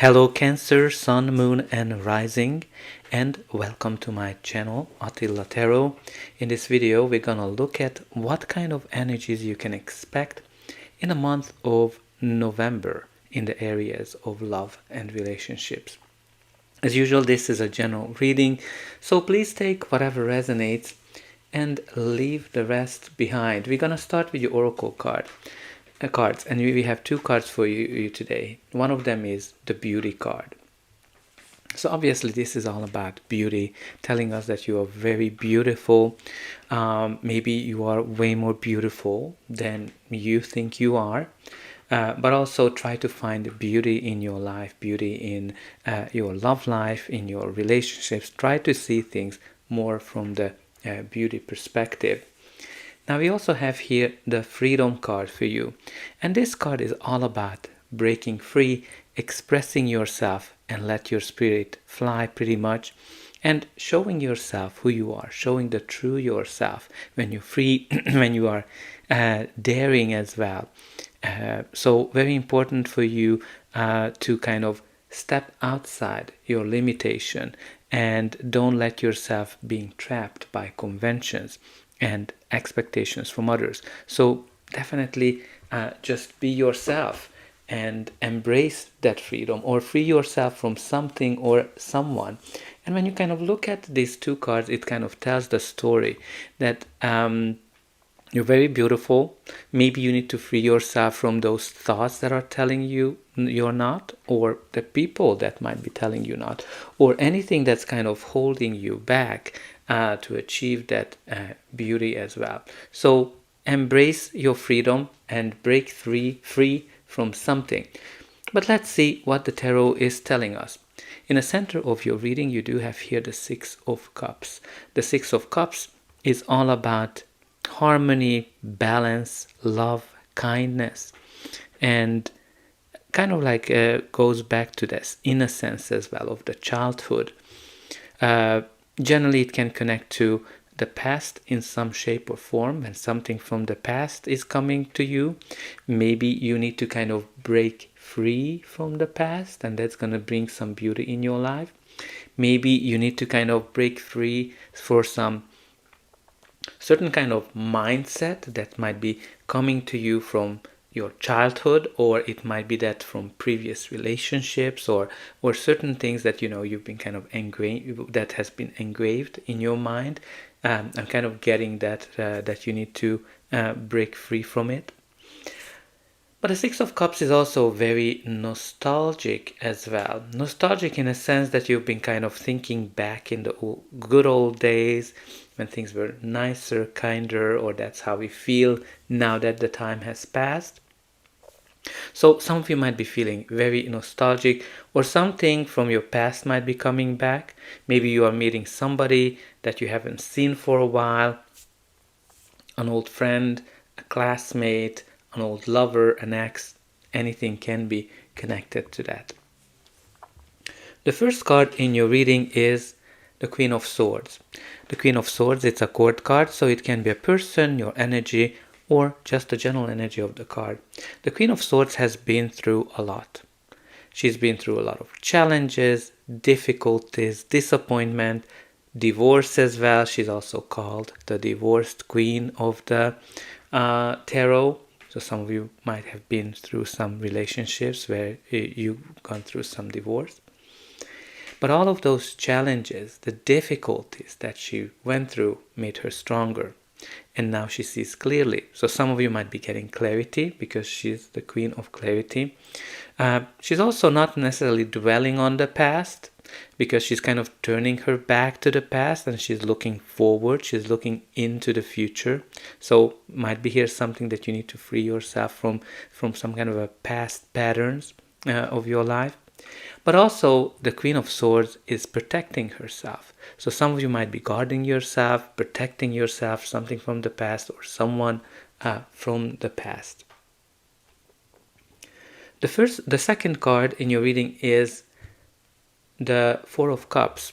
Hello Cancer, Sun, Moon and Rising, and welcome to my channel Attila Tarot. In this video we're gonna look at what kind of energies you can expect in the month of November in the areas of love and relationships. As usual, this is a general reading, so please take whatever resonates and leave the rest behind. We're gonna start with your oracle cards, and we have two cards for you today. One of them is the beauty card. So obviously this is all about beauty, telling us that you are very beautiful. Maybe you are way more beautiful than you think you are. But also try to find beauty in your life, beauty in your love life, in your relationships. Try to see things more from the beauty perspective. Now we also have here the freedom card for you. And this card is all about breaking free, expressing yourself and let your spirit fly pretty much, and showing yourself who you are, showing the true yourself when you're free, when you are daring as well. So very important for you to kind of step outside your limitation and don't let yourself being trapped by conventions and expectations from others. So definitely just be yourself and embrace that freedom, or free yourself from something or someone. And when you kind of look at these two cards, it kind of tells the story that you're very beautiful. Maybe you need to free yourself from those thoughts that are telling you you're not, or the people that might be telling you not, or anything that's kind of holding you back to achieve that beauty as well. So embrace your freedom and break free from something. But let's see what the tarot is telling us. In the center of your reading, you do have here the Six of Cups. The Six of Cups is all about harmony, balance, love, kindness, and kind of like goes back to this innocence as well of the childhood. Generally, it can connect to the past in some shape or form. When something from the past is coming to you, maybe you need to kind of break free from the past, and that's going to bring some beauty in your life. Maybe you need to kind of break free for some certain kind of mindset that might be coming to you from your childhood, or it might be that from previous relationships, or certain things that you've been kind of engraved, that has been engraved in your mind. I'm kind of getting that that you need to break free from it. But the Six of Cups is also very nostalgic as well. Nostalgic in a sense that you've been kind of thinking back in the good old days when things were nicer, kinder, or that's how we feel now that the time has passed. So some of you might be feeling very nostalgic, or something from your past might be coming back. Maybe you are meeting somebody that you haven't seen for a while, an old friend, a classmate, an old lover, an ex. Anything can be connected to that. The first card in your reading is the Queen of Swords. The Queen of Swords, it's a court card, so it can be a person, your energy, or just the general energy of the card. The Queen of Swords has been through a lot. She's been through a lot of challenges, difficulties, disappointment, divorce as well. She's also called the divorced queen of the tarot. So some of you might have been through some relationships where you've gone through some divorce. But all of those challenges, the difficulties that she went through, made her stronger. And now she sees clearly. So some of you might be getting clarity because she's the Queen of Clarity. She's also not necessarily dwelling on the past, because she's kind of turning her back to the past and she's looking forward. She's looking into the future. So might be here something that you need to free yourself from some kind of a past patterns of your life. But also the Queen of Swords is protecting herself. So some of you might be guarding yourself, protecting yourself, something from the past or someone from the past. The second card in your reading is the Four of Cups.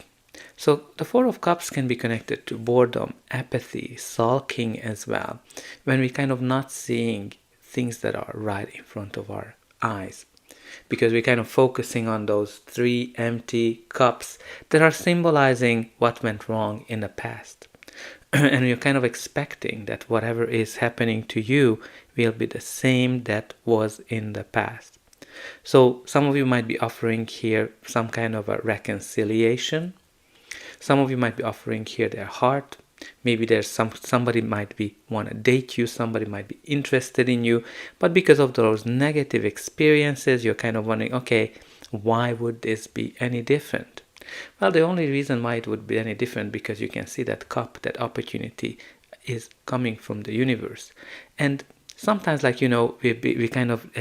So the Four of Cups can be connected to boredom, apathy, sulking as well, when we're kind of not seeing things that are right in front of our eyes. because we're kind of focusing on those 3 empty cups that are symbolizing what went wrong in the past. And you're kind of expecting that whatever is happening to you will be the same that was in the past. So some of you might be offering here some kind of a reconciliation. Some of you might be offering here their heart. Maybe there's somebody might be want to date you, somebody might be interested in you, but because of those negative experiences, you're kind of wondering, okay, why would this be any different? Well, the only reason why it would be any different, because you can see that cup, that opportunity is coming from the universe. And sometimes, like, we kind of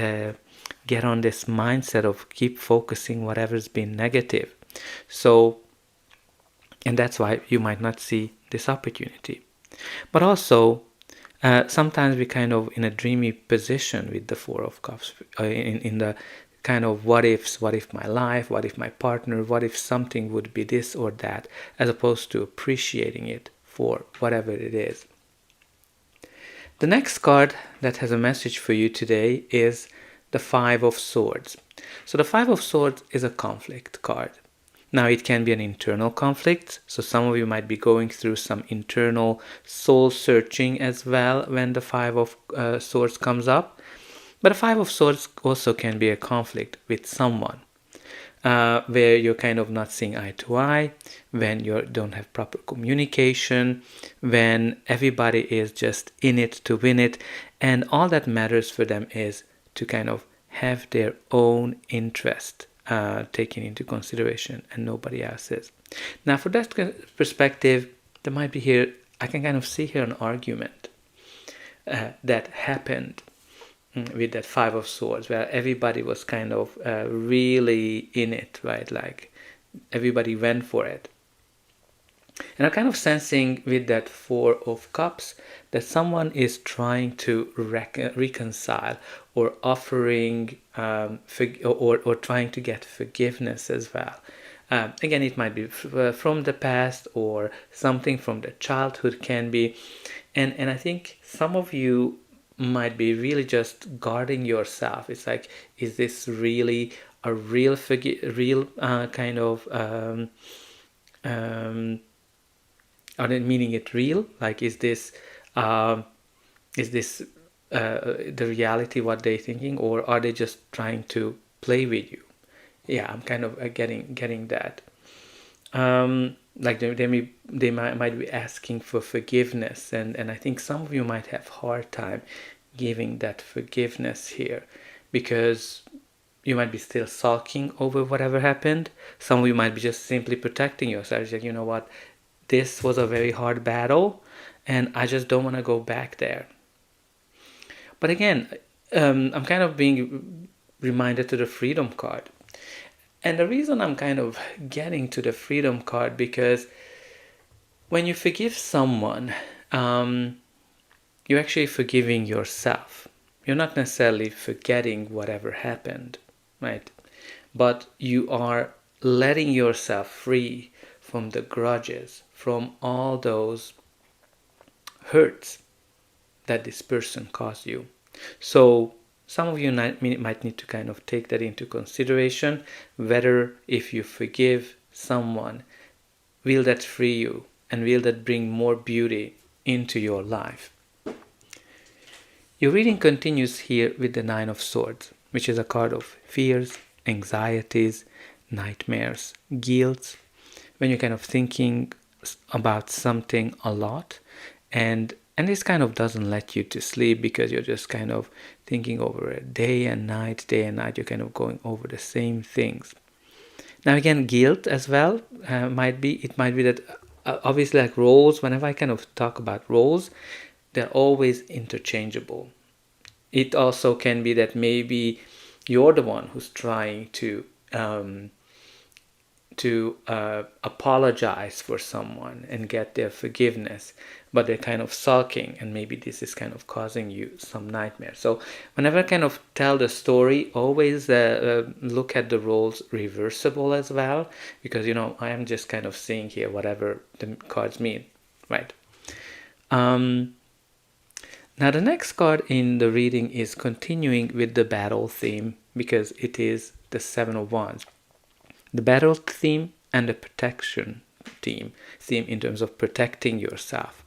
get on this mindset of keep focusing whatever's been negative. So, and that's why you might not see this opportunity. But also, sometimes we kind of in a dreamy position with the Four of Cups, in the kind of what ifs, what if my life, what if my partner, what if something would be this or that, as opposed to appreciating it for whatever it is. The next card that has a message for you today is the Five of Swords. So the Five of Swords is a conflict card. Now it can be an internal conflict, so some of you might be going through some internal soul searching as well when the Five of Swords comes up. But the Five of Swords also can be a conflict with someone, where you're kind of not seeing eye to eye, when you don't have proper communication, when everybody is just in it to win it, and all that matters for them is to kind of have their own interest taken into consideration and nobody else's. Now, for that perspective, there might be here, I can kind of see here an argument that happened with that Five of Swords, where everybody was kind of really in it, right? Like everybody went for it. And I'm kind of sensing with that Four of Cups that someone is trying to reconcile or offering or trying to get forgiveness as well. Again, it might be from the past or something from the childhood can be. And I think some of you might be really just guarding yourself. It's like, is this really a real kind of are they meaning it real? Like, is this the reality what they're thinking, or are they just trying to play with you? Yeah, I'm kind of getting that. Like they might be asking for forgiveness, and I think some of you might have hard time giving that forgiveness here, because you might be still sulking over whatever happened. Some of you might be just simply protecting yourself. Like, you know what, this was a very hard battle, and I just don't want to go back there. But again, I'm kind of being reminded to the Freedom card. And the reason I'm kind of getting to the Freedom card, because when you forgive someone, you're actually forgiving yourself. You're not necessarily forgetting whatever happened, right? But you are letting yourself free from the grudges, from all those hurts that this person caused you. So some of you might need to kind of take that into consideration, whether if you forgive someone, will that free you and will that bring more beauty into your life. Your reading continues here with the Nine of Swords, which is a card of fears, anxieties, nightmares, guilt, when you're kind of thinking about something a lot, and this kind of doesn't let you to sleep, because you're just kind of thinking over it day and night, you're kind of going over the same things. Now again, guilt as well might be that obviously, like roles, whenever I kind of talk about roles, they're always interchangeable. It also can be that maybe you're the one who's trying to apologize for someone and get their forgiveness, but they're kind of sulking, and maybe this is kind of causing you some nightmares. So whenever I kind of tell the story, always look at the roles reversible as well, because I am just kind of seeing here whatever the cards mean, right? Now the next card in the reading is continuing with the battle theme because it is the Seven of Wands. The battle theme and the protection theme in terms of protecting yourself.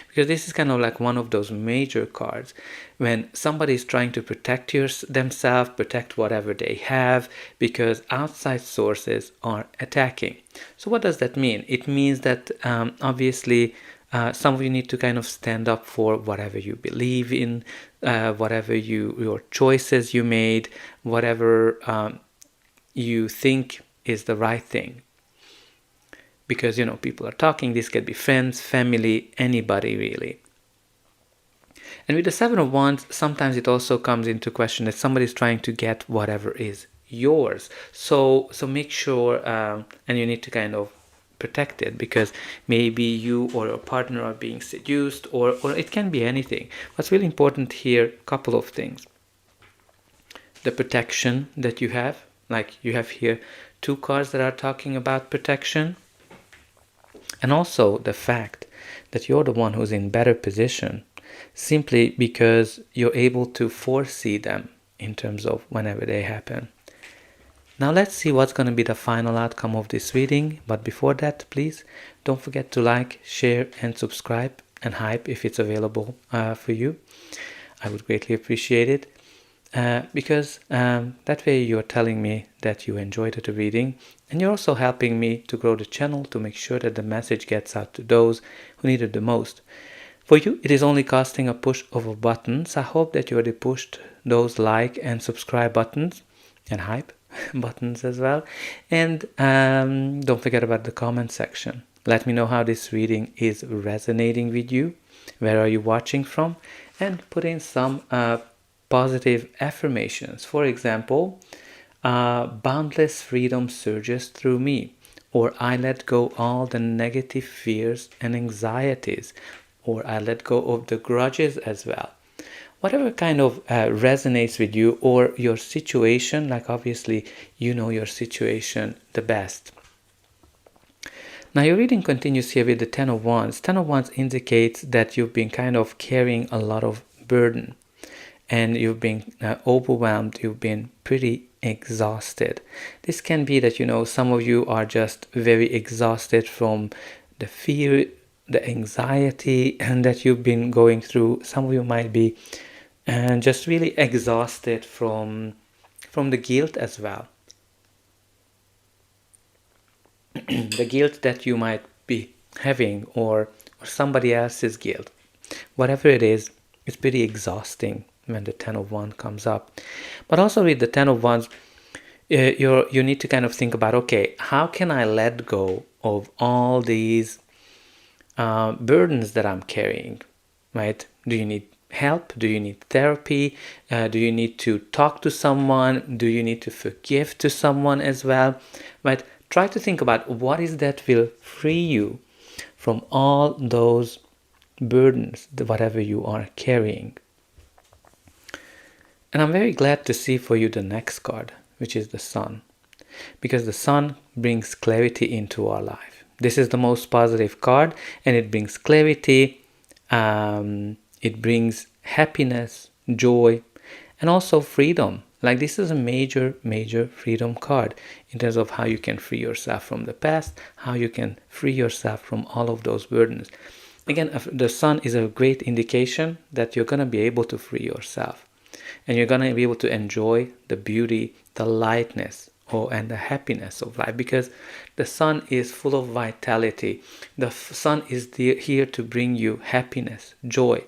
Because this is kind of like one of those major cards when somebody is trying to protect themselves, protect whatever they have, because outside sources are attacking. So what does that mean? It means that obviously some of you need to kind of stand up for whatever you believe in, whatever your choices you made, whatever you think is the right thing. Because, people are talking. This could be friends, family, anybody really. And with the Seven of Wands, sometimes it also comes into question that somebody's trying to get whatever is yours. So make sure, and you need to kind of protect it, because maybe you or your partner are being seduced, or it can be anything. What's really important here, a couple of things. The protection that you have, like you have here 2 cards that are talking about protection. And also the fact that you're the one who's in better position simply because you're able to foresee them in terms of whenever they happen. Now let's see what's going to be the final outcome of this reading. But before that, please don't forget to like, share and subscribe, and hype if it's available for you. I would greatly appreciate it. Because that way you're telling me that you enjoyed the reading, and you're also helping me to grow the channel, to make sure that the message gets out to those who need it the most. For you, it is only costing a push of a button, so I hope that you already pushed those like and subscribe buttons, and hype buttons as well. And don't forget about the comment section. Let me know how this reading is resonating with you. Where are you watching from? And put in some positive affirmations. For example, boundless freedom surges through me, or I let go all the negative fears and anxieties, or I let go of the grudges as well. Whatever kind of resonates with you, or your situation, like obviously you know your situation the best. Now your reading continues here with the Ten of Wands. Ten of Wands indicates that you've been kind of carrying a lot of burden, and you've been overwhelmed, you've been pretty exhausted. This can be that, some of you are just very exhausted from the fear, the anxiety, and that you've been going through. Some of you might be just really exhausted from the guilt as well. The guilt that you might be having, or somebody else's guilt. Whatever it is, it's pretty exhausting when the Ten of Wands comes up. But also with the Ten of Wands, you need to kind of think about, okay, how can I let go of all these burdens that I'm carrying, right? Do you need help? Do you need therapy? Do you need to talk to someone? Do you need to forgive to someone as well, right? Try to think about what is that will free you from all those burdens, whatever you are carrying. And I'm very glad to see for you the next card, which is the Sun, because the Sun brings clarity into our life. This is the most positive card, and it brings clarity, it brings happiness, joy, and also freedom. Like, this is a major, major freedom card in terms of how you can free yourself from the past, how you can free yourself from all of those burdens. Again, the Sun is a great indication that you're going to be able to free yourself. And you're going to be able to enjoy the beauty, the lightness, and the happiness of life, because the Sun is full of vitality. The Sun is here to bring you happiness, joy,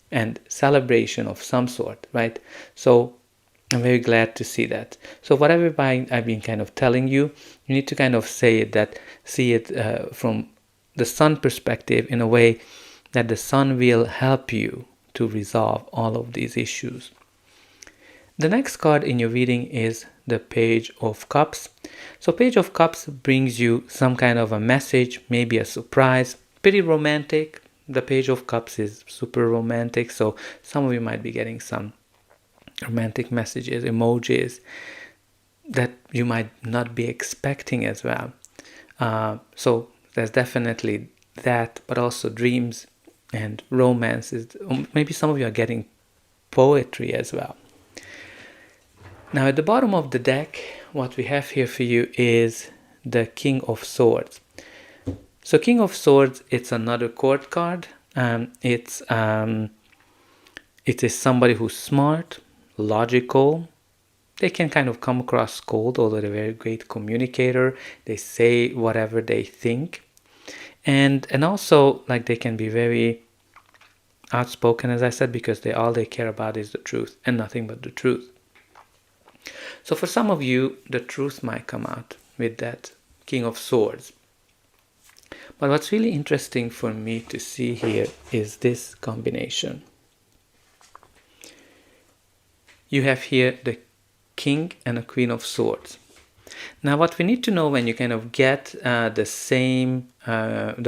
and celebration of some sort, right? So I'm very glad to see that. So whatever I've been kind of telling you, you need to kind of see it from the Sun perspective, in a way that the Sun will help you to resolve all of these issues. The next card in your reading is the Page of Cups. So Page of Cups brings you some kind of a message, maybe a surprise, pretty romantic. The Page of Cups is super romantic, so some of you might be getting some romantic messages, emojis that you might not be expecting as well. So there's definitely that, but also dreams and romances. Maybe some of you are getting poetry as well. Now at the bottom of the deck, what we have here for you is the King of Swords. So King of Swords, it's another court card. It is somebody who's smart, logical. They can kind of come across cold, although they're a very great communicator. They say whatever they think. And also, like, they can be very outspoken, as I said, because all they care about is the truth and nothing but the truth. So for some of you, the truth might come out with that King of Swords. But what's really interesting for me to see here is this combination. You have here the King and a Queen of Swords. Now what we need to know when you kind of get the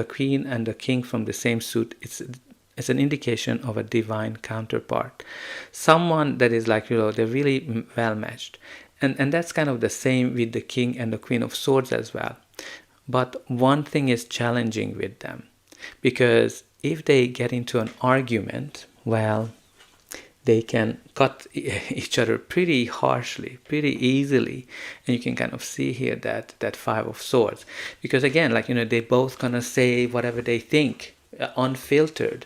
Queen and the King from the same suit, it's an indication of a divine counterpart. Someone that is like, they're really well matched. And that's kind of the same with the King and the Queen of Swords as well. But one thing is challenging with them, because if they get into an argument, well, they can cut each other pretty harshly, pretty easily. And you can kind of see here that Five of Swords. Because again, like, they both gonna say whatever they think, unfiltered.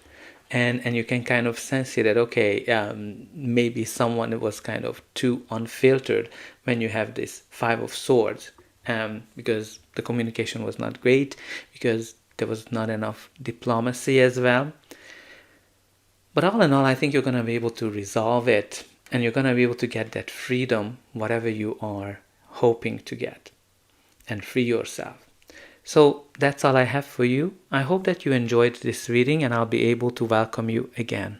And you can kind of sense here that, okay, maybe someone was kind of too unfiltered when you have this Five of Swords. Because the communication was not great, because there was not enough diplomacy as well. But all in all, I think you're going to be able to resolve it, and you're going to be able to get that freedom, whatever you are hoping to get, and free yourself. So that's all I have for you. I hope that you enjoyed this reading, and I'll be able to welcome you again.